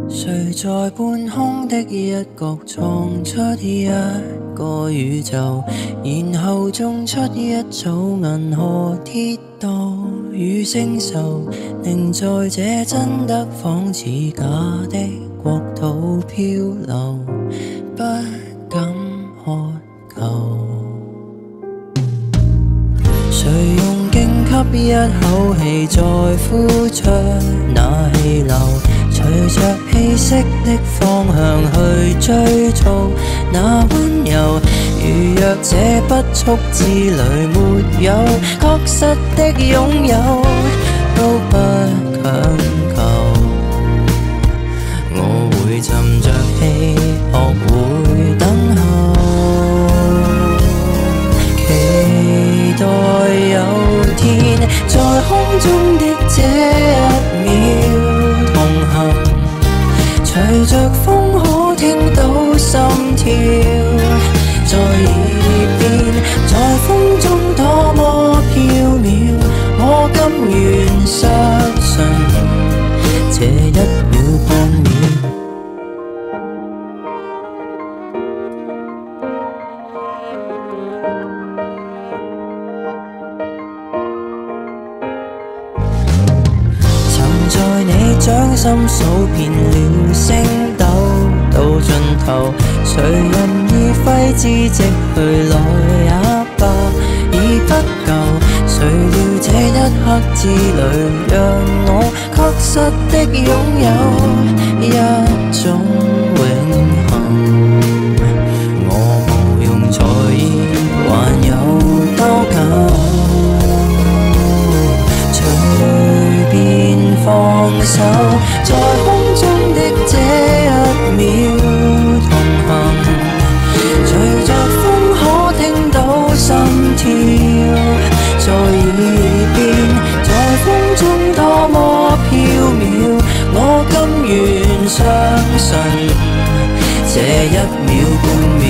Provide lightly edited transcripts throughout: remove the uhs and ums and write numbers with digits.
誰在半空的一角創出一個宇宙，然後種出一組銀河鐵道與星宿，令在這真的仿似假的國土漂流，不敢渴求。誰用勁吸一口氣再呼出那氣流，隨着氣息的方向去追逐那溫柔，如若這不速之旅沒有確實的擁有，都不強求。我會沉着氣，學會等候，期待有天在空中的這一秒同行，隨着風可聽到心跳在耳邊，在風中多麼飄渺，我甘願相信這一秒半秒。在你掌心數遍了星斗，到盡頭誰任意揮之即去來也罷，已不夠。誰料這一刻之旅讓我確實的擁有一種永恆，我無用在意還有多久，隨便放手，在空中的這一秒同行，隨着風可聽到心跳在耳邊，在風中多麼飄渺，我甘願相信這一秒半秒。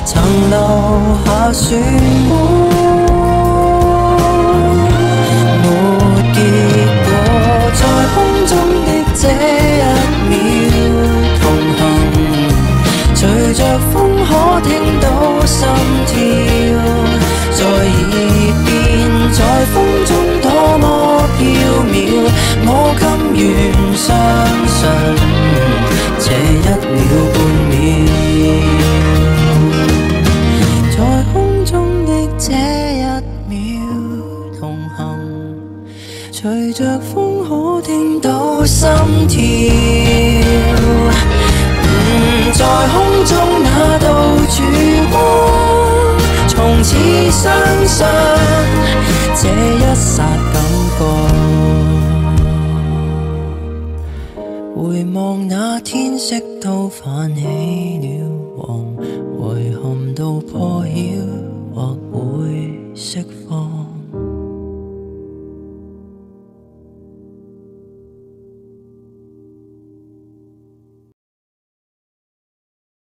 曾留下漩渦，沒結果，在空中的這一秒同行，隨着風可聽到心跳在耳邊，在風中多麼飄渺，我甘願相信這一秒半秒。在空中的這一秒同行，隨着風可聽到心跳，在空中那道曙光，從此相信這一剎感覺，回望那天色都泛起了。